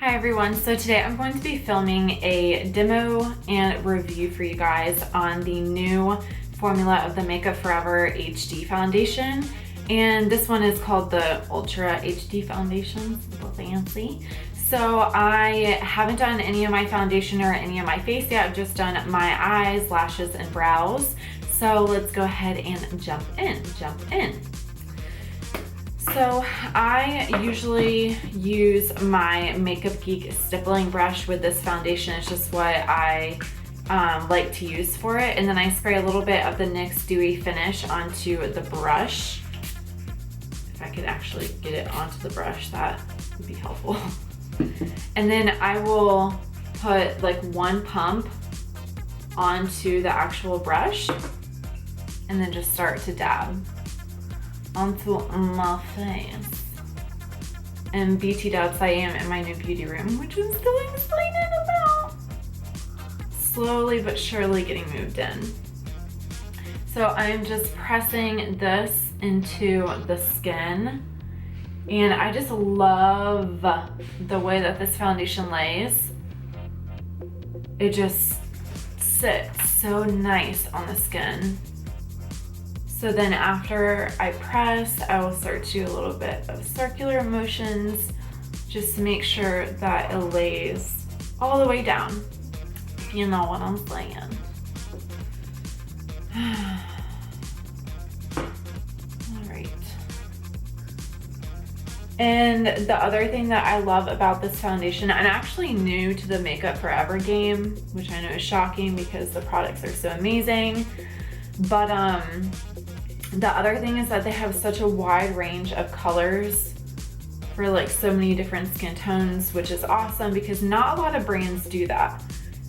Hi everyone, so today I'm going to be filming a demo and review for you guys on the new formula of the Makeup Forever HD foundation. And this one is called the Ultra HD foundation, it's a little fancy. So I haven't done any of my foundation or any of my face yet, I've just done my eyes, lashes, and brows. So let's go ahead and jump in. So I usually use my Makeup Geek stippling brush with this foundation. It's just what I like to use for it. And then I spray a little bit of the NYX Dewy finish onto the brush. If I could actually get it onto the brush, that would be helpful. And then I will put like one pump onto the actual brush and then just start to dab onto my face. And BT dubs, I am in my new beauty room, which I'm still excited about. Slowly but surely getting moved in. So I'm just pressing this into the skin. And I just love the way that this foundation lays. It just sits so nice on the skin. So then after I press, I will start to do a little bit of circular motions just to make sure that it lays all the way down, if you know what I'm saying. All right. And the other thing that I love about this foundation, I'm actually new to the Makeup Forever game, which I know is shocking because the products are so amazing. But the other thing is that they have such a wide range of colors for like so many different skin tones, which is awesome because not a lot of brands do that.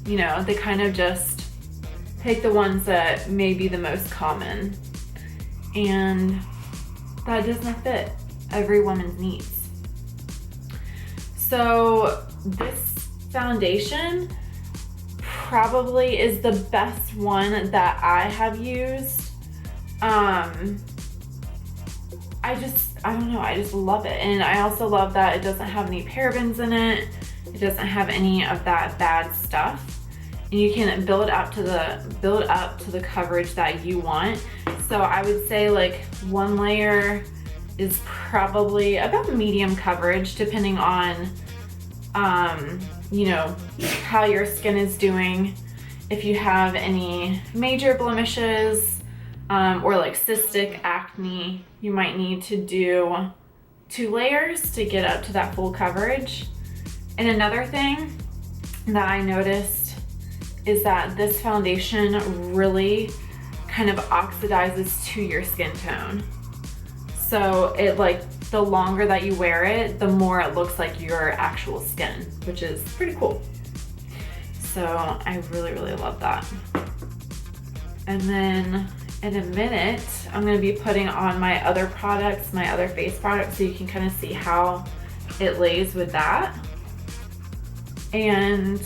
You know, they kind of just pick the ones that may be the most common, and that doesn't fit every woman's needs. So this foundation probably is the best one that I have used. I don't know, I just love it. And I also love that it doesn't have any parabens in it. It doesn't have any of that bad stuff. And you can build up to the coverage that you want. So I would say like one layer is probably about medium coverage depending on, you know, how your skin is doing. If you have any major blemishes, or like cystic acne, you might need to do 2 layers to get up to that full coverage. And another thing that I noticed is that this foundation really kind of oxidizes to your skin tone. So it like, the longer that you wear it, the more it looks like your actual skin, which is pretty cool. So I really love that. And then in a minute, I'm going to be putting on my other products, my other face products, so you can kind of see how it lays with that. And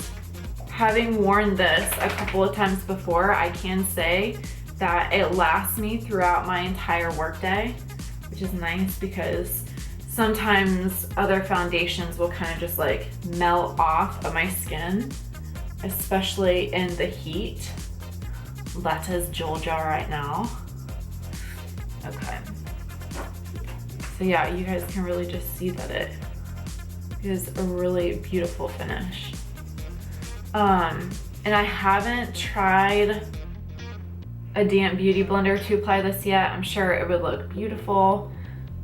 having worn this a couple of times before, I can say that it lasts me throughout my entire workday, which is nice because sometimes other foundations will kind of just like melt off of my skin, especially in the heat. That is Georgia right now. Okay. So yeah, you guys can really just see that it is a really beautiful finish. And I haven't tried a damp beauty blender to apply this yet. I'm sure it would look beautiful.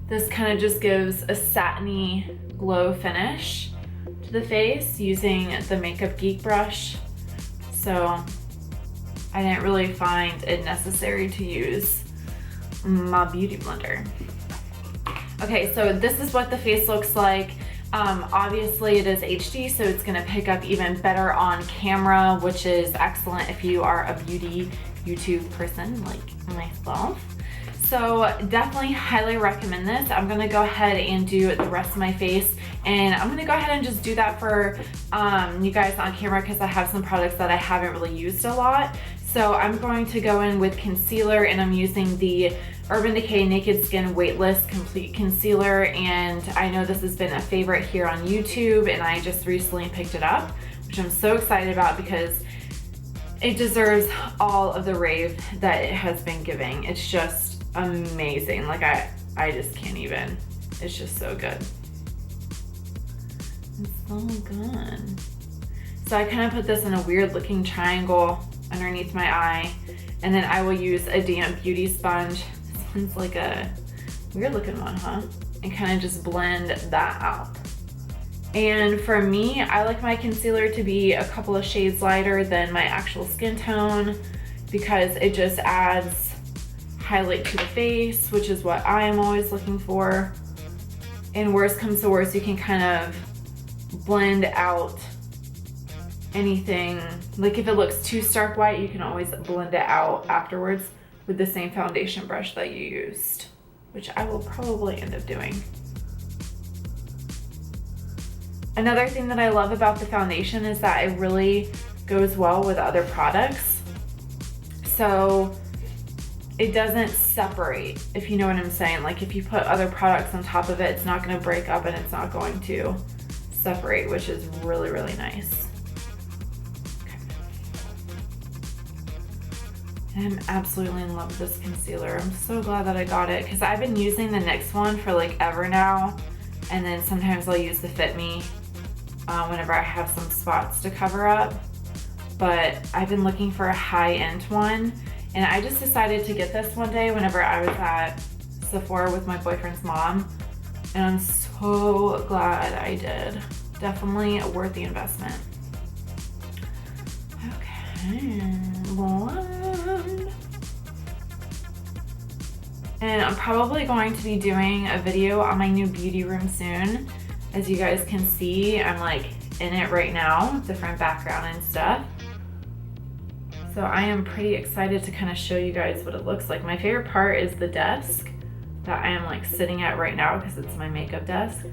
This kind of just gives a satiny glow finish to the face using the Makeup Geek brush. So I didn't really find it necessary to use my beauty blender. Okay, so this is what the face looks like. Obviously it is HD, so it's gonna pick up even better on camera, which is excellent if you are a beauty YouTube person like myself. So definitely highly recommend this. I'm gonna go ahead and do the rest of my face, and I'm gonna go ahead and just do that for you guys on camera because I have some products that I haven't really used a lot. So I'm going to go in with concealer, and I'm using the Urban Decay Naked Skin Weightless Complete Concealer, and I know this has been a favorite here on YouTube, and I just recently picked it up, which I'm so excited about because it deserves all of the rave that it has been giving. It's just amazing. Like I just can't even. It's just so good. It's so good. So I kind of put this in a weird looking triangle underneath my eye, and then I will use a damp beauty sponge. This one's like a weird looking one, huh? And kind of just blend that out. And for me, I like my concealer to be a couple of shades lighter than my actual skin tone because it just adds highlight to the face, which is what I am always looking for. And worst comes to worst, you can kind of blend out anything. Like if it looks too stark white, you can always blend it out afterwards with the same foundation brush that you used, which I will probably end up doing. Another thing that I love about the foundation is that it really goes well with other products. So it doesn't separate, if you know what I'm saying. Like if you put other products on top of it, it's not gonna break up and it's not going to separate, which is really, really nice. Okay. I'm absolutely in love with this concealer. I'm so glad that I got it because I've been using the NYX one for like ever now. And then sometimes I'll use the Fit Me whenever I have some spots to cover up. But I've been looking for a high-end one, and I just decided to get this one day whenever I was at Sephora with my boyfriend's mom, and I'm so glad I did. Definitely worth the investment. Okay, blend. And I'm probably going to be doing a video on my new beauty room soon. As you guys can see, I'm like in it right now, different background and stuff. So I am pretty excited to kind of show you guys what it looks like. My favorite part is the desk that I am like sitting at right now because it's my makeup desk.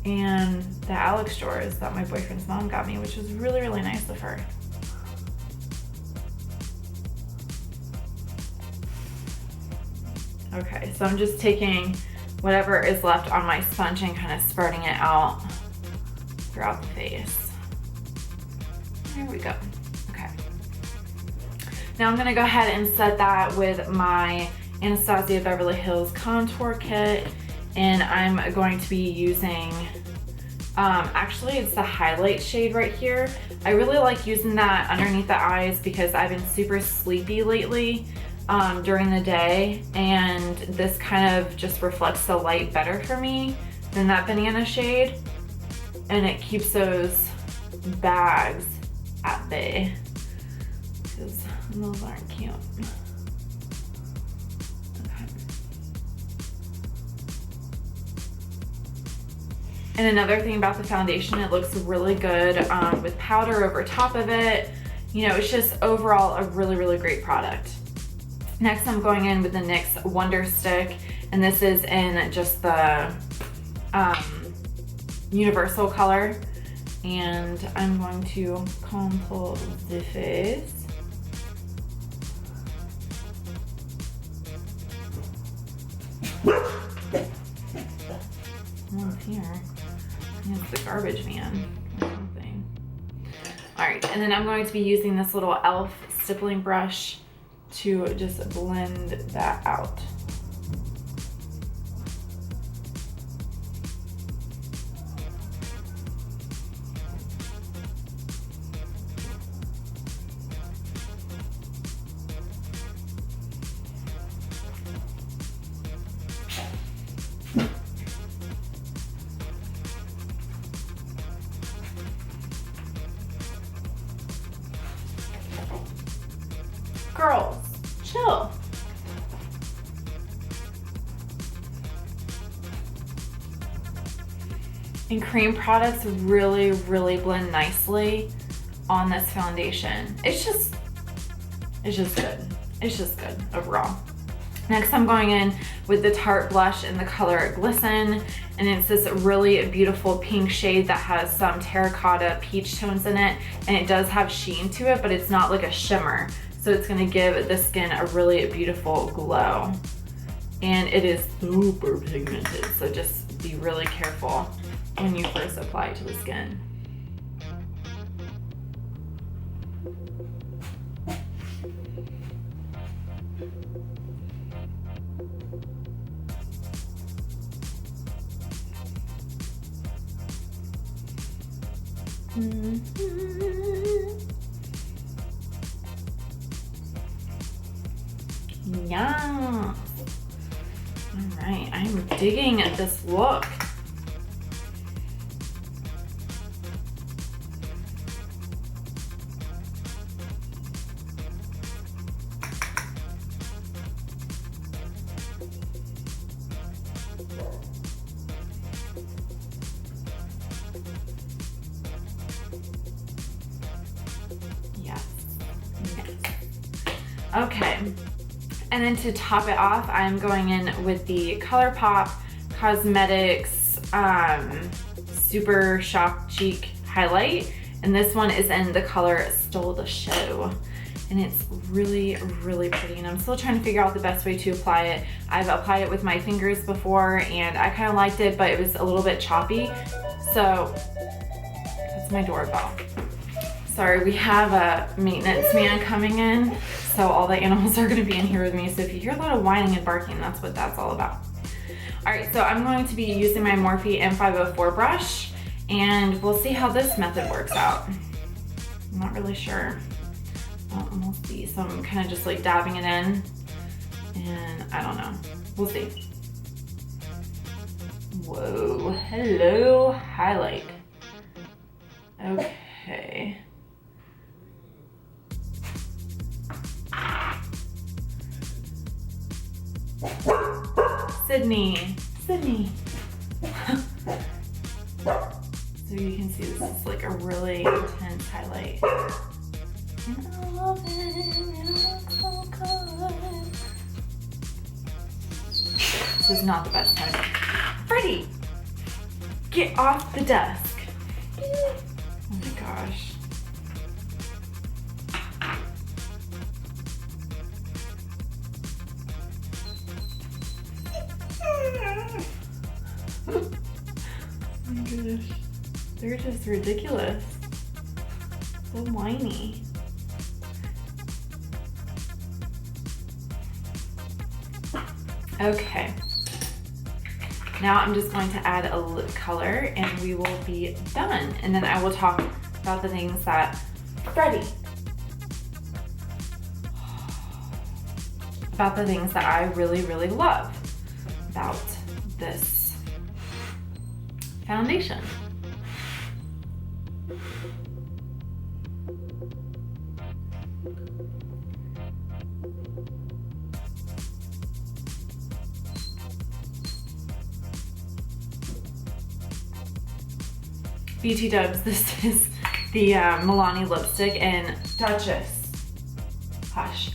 And the Alex drawers that my boyfriend's mom got me, which was really, really nice of her. Okay, so I'm just taking whatever is left on my sponge and kind of spreading it out throughout the face. There we go. Okay. Now I'm gonna go ahead and set that with my Anastasia Beverly Hills Contour Kit, and I'm going to be using, actually it's the highlight shade right here. I really like using that underneath the eyes because I've been super sleepy lately. During the day, and this kind of just reflects the light better for me than that banana shade, and it keeps those bags at bay because those aren't cute. Okay. And another thing about the foundation, it looks really good with powder over top of it. You know, it's just overall a really, really great product. Next, I'm going in with the NYX Wonder Stick, and this is in just the universal color. And I'm going to contour the face. What's here? It's the garbage man or something. All right, and then I'm going to be using this little e.l.f. stippling brush to just blend that out. Girls, chill. And cream products really, really blend nicely on this foundation. It's just good. It's just good overall. Next, I'm going in with the Tarte blush in the color Glisten, and it's this really beautiful pink shade that has some terracotta peach tones in it, and it does have sheen to it, but it's not like a shimmer. So So it's gonna give the skin a really beautiful glow. And it is super pigmented, so just be really careful when you first apply it to the skin. Yeah. All right, I'm digging this look. Yes. Okay. And then to top it off, I'm going in with the ColourPop Cosmetics Super Shock Cheek Highlight. And this one is in the color Stole the Show. And it's really, really pretty. And I'm still trying to figure out the best way to apply it. I've applied it with my fingers before and I kind of liked it, but it was a little bit choppy. So that's my doorbell. Sorry, we have a maintenance man coming in. So all the animals are gonna be in here with me. So if you hear a lot of whining and barking, that's what that's all about. All right, so I'm going to be using my Morphe M504 brush and we'll see how this method works out. I'm not really sure. We'll see. So I'm kind of just like dabbing it in and I don't know. We'll see. Whoa, hello, highlight. Okay. Sydney. So you can see this is like a really intense highlight. And I love it, it looks so good. This is not the best time. Freddie, get off the desk. Oh my gosh. Oh my gosh, they're just ridiculous. So whiny. Okay, now I'm just going to add a lip color and we will be done. And then I will talk about the things that Freddie, about the things that I really, really love about this foundation. BT Dubs, this is the Milani lipstick in Duchess. Hush.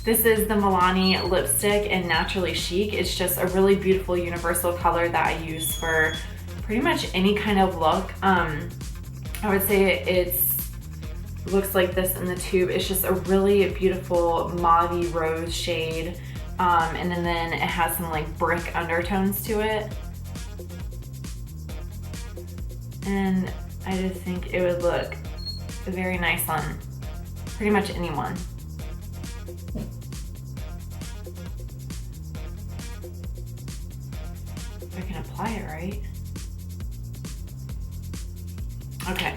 This is the Milani lipstick in Naturally Chic. It's just a really beautiful universal color that I use for pretty much any kind of look. I would say it looks like this in the tube. It's just a really beautiful mauvey rose shade. And then it has some like brick undertones to it. And I just think it would look very nice on pretty much anyone. I can apply it, right? Okay.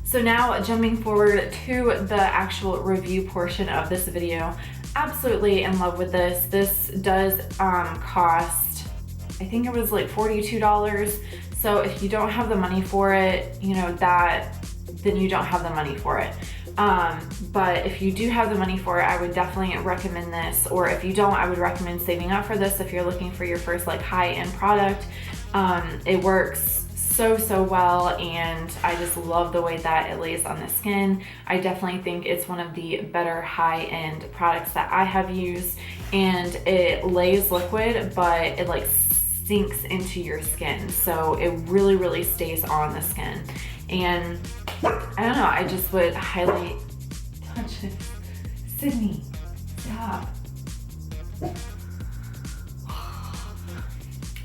So now jumping forward to the actual review portion of this video. Absolutely in love with this. This does cost, I think it was like $42. So if you don't have the money for it, you know, then you don't have the money for it. But if you do have the money for it, I would definitely recommend this. Or if you don't, I would recommend saving up for this if you're looking for your first like high-end product. It works so well, and I just love the way that it lays on the skin. I definitely think it's one of the better high-end products that I have used, and it lays liquid, but it like sinks into your skin, so it really stays on the skin. And I don't know, I just would highly swatches. Sydney, stop.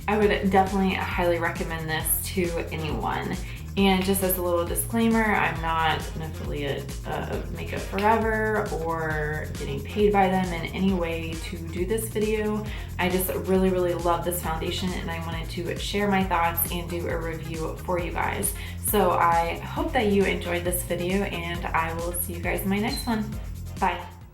I would definitely highly recommend this to anyone. And just as a little disclaimer, I'm not an affiliate of Makeup Forever or getting paid by them in any way to do this video. I just really, really love this foundation and I wanted to share my thoughts and do a review for you guys. So I hope that you enjoyed this video and I will see you guys in my next one. Bye.